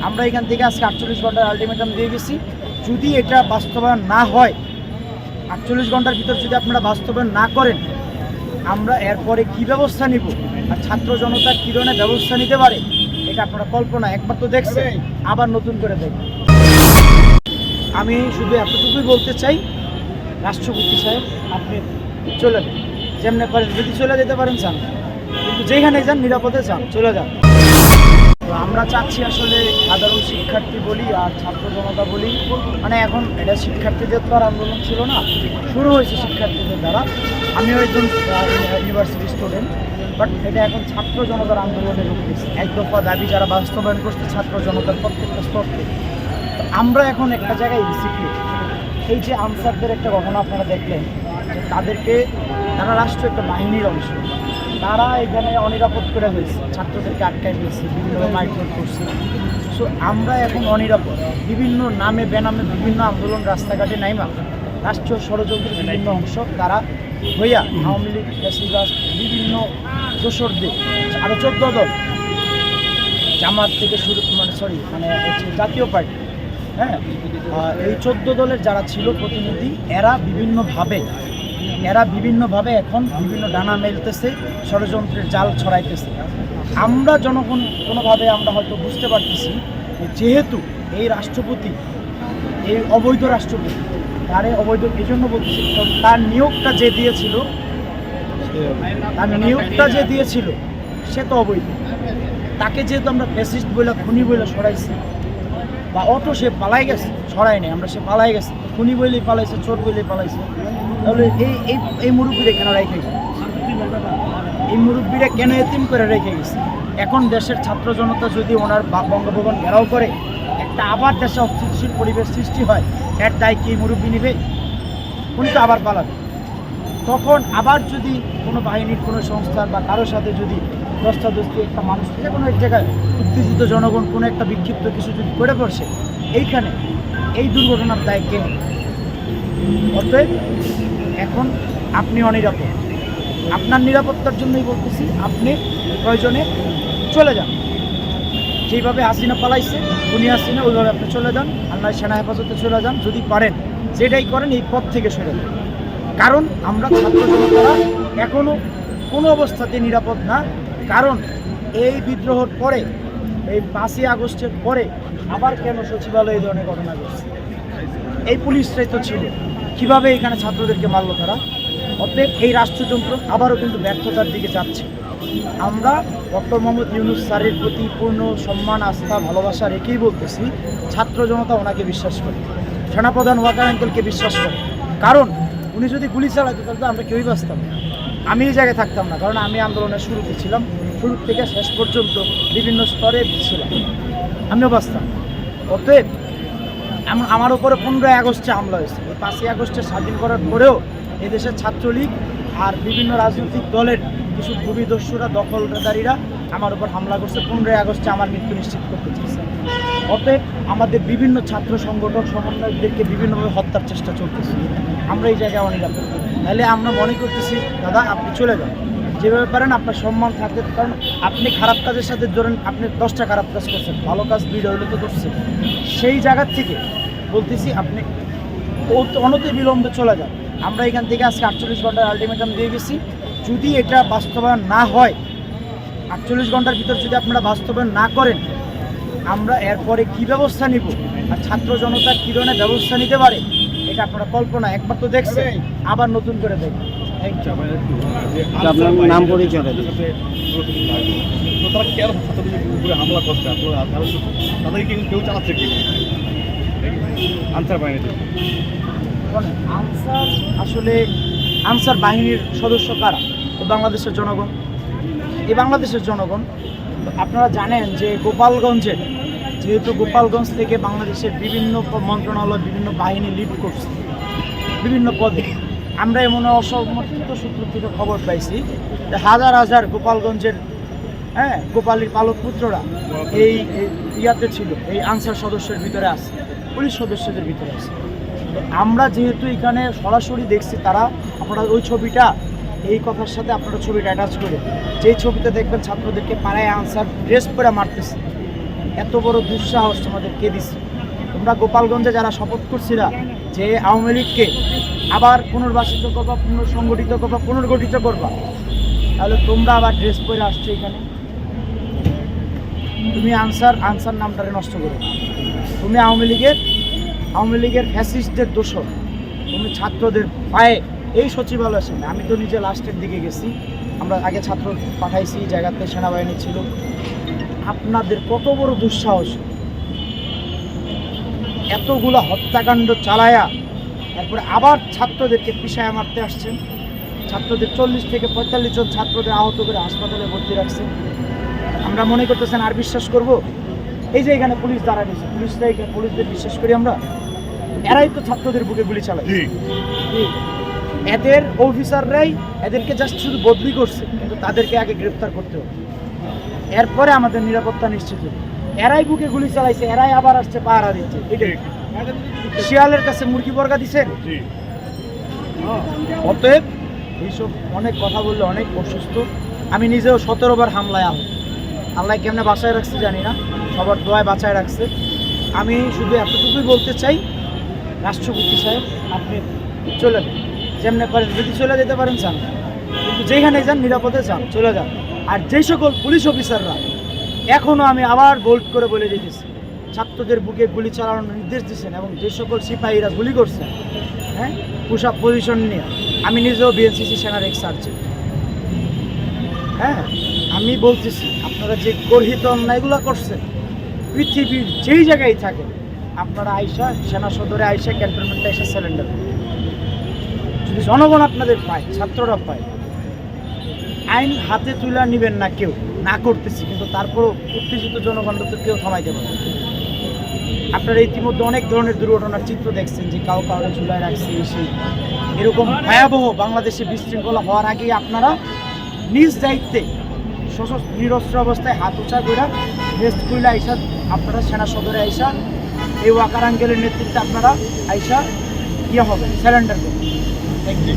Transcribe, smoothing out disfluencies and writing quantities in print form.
আমরা এখান থেকে আজকে 48 ঘন্টার আলটিমেটাম দিয়ে গেছি। যদি এটা বাস্তবায়ন না হয়, 48 ঘন্টার ভিতর যদি আপনারা বাস্তবায়ন না করেন, আমরা এরপরে কি ব্যবস্থা নিব আর ছাত্র জনতা কী ধরনের ব্যবস্থা নিতে পারে এটা আপনারা কল্পনা একবার তো দেখছেন, আবার নতুন করে দেখবেন। আমি শুধু এতটুকুই বলতে চাই, রাষ্ট্রপতি সাহেব আপনি চলে যান, যেমনি পারেন যদি চলে যেতে পারেন যান, কিন্তু যেখানে যান নিরাপদে যান, চলে যান। তো আমরা চাচ্ছি আসলে সাধারণ শিক্ষার্থী বলি আর ছাত্র জনতা বলি, মানে এখন এটা শিক্ষার্থীদের তো আর আন্দোলন ছিল না, শুরু হয়েছে শিক্ষার্থীদের দ্বারা। আমিও একজন ইউনিভার্সিটি স্টুডেন্ট, বাট এটা এখন ছাত্র জনতার আন্দোলনের রূপ দিচ্ছে। এক দফা দাবি যারা বাস্তবায়ন করছে ছাত্র জনতার প্রত্যেকটা স্তর থেকে। তো আমরা এখন একটা জায়গায় এসেছি, এই যে আনসারদের একটা ঘটনা আপনারা দেখলেন, যে তাদেরকে তারা রাষ্ট্র একটা বাহিনীর অংশ, তারা এখানে অনিরাপদ করে হয়েছে, ছাত্রদেরকে আটকায় ফেলছে, বিভিন্নভাবে মারধর করছে। সো আমরা এখন অনিরাপদ, বিভিন্ন নামে বেনামে বিভিন্ন আন্দোলন রাস্তাঘাটে নাইমা রাষ্ট্রীয় ষড়যন্ত্রের বিভিন্ন অংশ তারা হইয়া আওয়ামী লীগ ফ্যাসিবাদ বিভিন্ন দোসরদের আরও 14 দল, জামাত থেকে শুরু মানে হচ্ছে জাতীয় পার্টি, হ্যাঁ, এই 14 দলের যারা ছিল প্রতিনিধি, এরা বিভিন্নভাবে এখন বিভিন্ন ডানা মেলতেছে, ষড়যন্ত্রের জাল ছড়াইতেছে। আমরা জনগণ কোনোভাবে আমরা হয়তো বুঝতে পারতেছি, যেহেতু এই রাষ্ট্রপতি, এই অবৈধ রাষ্ট্রপতি, তারে অবৈধ এই জন্য বলতেছি, তার নিয়োগটা যে দিয়েছিল সে তো অবৈধ। তাকে যেহেতু আমরা ফ্যাসিস্ট বলে, খুনি বলে সরাইছি, বা অটো সে পালাই গেছে, ছড়াই নেই আমরা, সে পালাই গেছে, খুনি বলেই পালাইছে, চোর বলেই পালাইছে, তাহলে এই মুরব্বীরা কেন রেখে গেছে? এই মুরব্বীরা কেন এতিম করে রেখে গেছে? এখন দেশের ছাত্র জনতা যদি ওনার বঙ্গভবন ঘেরাও করে, একটা আবার দেশে অস্থিতিশীল পরিবেশ সৃষ্টি হয়, এর দায় কি মুরব্বী নিবে? উনি তো আবার পালাবে। তখন আবার যদি কোনো বাহিনীর কোনো সংস্থার বা কারোর সাথে যদি দস্তাদস্তি একটা মানুষ যে কোনো এক জায়গায় উত্তেজিত জনগণ কোনো একটা বিক্ষিপ্ত কিছু যদি করে পড়ছে, এইখানে এই দুর্ঘটনার দায় কে? অতএব এখন আপনি অনিরাপদ, আপনার নিরাপত্তার জন্যই বলতেছি, আপনি প্রয়োজনে চলে যান। যেইভাবে হাসিনা পালাইছে, উনি হাসিনা, ওইভাবে আপনি চলে যান, আল্লাহ সেনা হেফাজতে চলে যান, যদি পারেন যেটাই করেন এই পথ থেকে সরে যান। কারণ আমরা ছাত্র জনতারা এখনও কোনো অবস্থাতে নিরাপদ না। কারণ এই বিদ্রোহের পরে, এই 5ই আগস্টের পরে আবার কেন সচিবালয়ে এই ধরনের ঘটনা ঘটছে? এই পুলিশরাই তো ছিল, কীভাবে এখানে ছাত্রদেরকে মারল তারা? অতএব এই রাষ্ট্রযন্ত্র আবারও কিন্তু ব্যর্থতার দিকে যাচ্ছে। আমরা ডক্টর মোহাম্মদ ইউনূস স্যারের প্রতি পূর্ণ সম্মান, আস্থা, ভালোবাসা রেখেই বলতেছি, ছাত্র জনতা ওনাকে বিশ্বাস করে, সেনাপ্রধান ওয়াকার আঙ্কেলকে বিশ্বাস করে। কারণ উনি যদি গুলি চালাতো তাহলে আমরা কেউই বাঁচতাম না, আমি এই জায়গায় থাকতাম না। কারণ আমি আন্দোলনের শুরুতে ছিলাম, শুরু থেকে শেষ পর্যন্ত বিভিন্ন স্তরে ছিলাম, আমিও বাঁচতাম। অতএব আমার উপরে 15ই আগস্টে হামলা হয়েছে। এই 5ই আগস্টে স্বাধীন করার পরেও এদেশের ছাত্রলীগ আর বিভিন্ন রাজনৈতিক দলের কিছু ভূমিদস্যুরা, দখলদারীরা আমার উপর হামলা করছে, 15ই আগস্টে আমার মৃত্যু নিশ্চিত করতে চেয়েছে। অতএব আমাদের বিভিন্ন ছাত্র সংগঠক সমন্বয়কদেরকে বিভিন্নভাবে হত্যার চেষ্টা চলতেছে। আমরা এই জায়গায় অনিরাপদ। তাহলে আমরা মনে করতেছি, দাদা আপনি চলে যান, যেভাবে পারেন আপনার সম্মান থাকতে। কারণ আপনি খারাপ কাজের সাথে ধরেন, আপনি 10টা খারাপ কাজ করছেন, ভালো কাজ ভিড় হইলে তো করছেন। সেই জায়গার থেকে বলতেছি আপনি অনতি বিলম্বে চলে যান। আমরা এখান থেকে আজকে 48 ঘন্টার আলটিমেটাম দিয়ে গেছি। যদি এটা বাস্তবায়ন না হয়, 48 ঘন্টার ভিতর যদি আপনারা বাস্তবায়ন না করেন, আমরা এরপরে কি ব্যবস্থা নিব আর ছাত্র জনতা কী ধরনের ব্যবস্থা নিতে পারে এটা আপনারা কল্পনা একবার তো দেখছেন, আবার নতুন করে দেখবেন। আপনার নাম পরিচয় তারা কেন ছাত্রদের উপরে হামলা করছে? তাদেরকে কেউ চালাচ্ছে কি আনসার বাহিনীতে? আনসার আসলে আনসার বাহিনীর সদস্য কারা? বাংলাদেশের জনগণ। এই বাংলাদেশের জনগণ আপনারা জানেন যে গোপালগঞ্জের, যেহেতু গোপালগঞ্জ থেকে বাংলাদেশের বিভিন্ন মন্ত্রণালয়, বিভিন্ন বাহিনী লিড করছে বিভিন্ন পদে। আমরা এমন অসমর্থিত সূত্র থেকে খবর পাইছি যে হাজার হাজার গোপালগঞ্জের গোপালীর পালক পুত্ররা এই ইয়াতে ছিল, এই আনসার সদস্যের ভিতরে আছে, পুলিশ সদস্যদের ভিতরে আছে। তো আমরা যেহেতু এখানে সরাসরি দেখছি, তারা আপনারা ওই ছবিটা, এই কথার সাথে আপনারা ছবিটা অ্যাটাচ করে, যেই ছবিতে দেখবেন ছাত্রদেরকে পাড়ায় আনসার ড্রেস পরে মারতেছে, এত বড় দুঃসাহস তোমাদের কে দিচ্ছে? তোমরা গোপালগঞ্জে যারা শপথ করছিলা যে আওয়ামী লীগকে আবার পুনর্বাসিত করবা, পুনর্সংগঠিত করবা, পুনর্গঠিত করবা, তাহলে তোমরা আবার ড্রেস পরে আসছো এখানে। তুমি আনসার নামটারে নষ্ট করো। তুমি আওয়ামী লীগের ফ্যাসিস্টদের দোষর। তুমি ছাত্রদের পায়ে এই সচিবালয়ের সামনে, আমি তো নিজে লাস্টের দিকে গেছি, আমরা আগে ছাত্র পাঠাইছি, জায়গাতে সেনাবাহিনী ছিল। আপনাদের কত বড় দুঃসাহস, এতগুলা হত্যাকাণ্ড চালায়া তারপরে আবার ছাত্রদেরকে পিছায় মারতে আসছেন। ছাত্রদের 40 থেকে 45 জন ছাত্রদের আহত করে হাসপাতালে ভর্তি রাখছেন। আমরা মনে করতেছেন আর বিশ্বাস করব? এই যে এখানে পুলিশ দাঁড়া নিয়েছে, পুলিশদের বিশ্বাস করি আমরা? এরাই তো ছাত্রদের বুকে গুলি চালায়। এদের অফিসাররাই এদেরকে জাস্ট শুধু বদলি করছে, কিন্তু তাদেরকে আগে গ্রেফতার করতে হবে, এরপরে আমাদের নিরাপত্তা নিশ্চিত হবে। এরাই বুকে গুলি চালাইছে, এরাই আবার আসছে পাহারা দিচ্ছে। এটাই শিয়ালের কাছে মুরগি বর্গা দিচ্ছেন। অতএব এইসব অনেক কথা বললে অনেক অসুস্থ। আমি নিজেও 17 বার হামলায় আহত। আল্লাহ কেমনে বাঁচায় রাখছে জানি না, সবার দোয়ায় বাঁচায় রাখছে। আমি শুধু এতটুকুই বলতে চাই, রাষ্ট্রপতি সাহেব আপনি চলে যান, যেমনি পারেন, যদি চলে যেতে পারেন যান, কিন্তু যেখানে যান নিরাপদে যান, চলে যান। আর যেই সকল পুলিশ অফিসাররা এখনও, আমি আবার বোল্ড করে বলে দিতেছি, ছাত্রদের বুকে গুলি চালানোর নির্দেশ দিচ্ছেন এবং যে সকল সিপাহীরা গুলি করছেন, হ্যাঁ, পুশ আপ পজিশন নিয়ে, আমি নিজেও বিএনসিসি সেনার এক্স সার্জেন্ট। হ্যাঁ, আমি বলতেছি আপনারা যে গর্হিত অন্যায়গুলো করছেন, পৃথিবীর যেই জায়গায় থাকেন আপনারা আইসা সেনা সদরে আইসা ক্যান্টনমেন্টে এসে সিলিন্ডার, যদি জনগণ আপনাদের পায়, ছাত্ররা পায়, আইন হাতে তুলে নেবেন না কেউ, না করতেছি, কিন্তু তারপরও উত্তেজিত জনগণকে তো কেউ থামাইতে পারে। আপনারা ইতিমধ্যে অনেক ধরনের দুর্ঘটনার চিত্র দেখছেন, যে কাউকে ঝুলায় রাখছে, সেই এরকম ভয়াবহ বাংলাদেশে বিশৃঙ্খলা হওয়ার আগেই আপনারা নিজ দায়িত্বে নিরস্ত্র অবস্থায় হাত উঁচা করে ভেস্ট খুলে আইসা আপনারা সেনা সদরে আইসা এই ওয়াকার আঙ্কেলের নেতৃত্বে আপনারা আইসা ইয়ে হবে, স্যালেন্ডার করবেন। Thank you.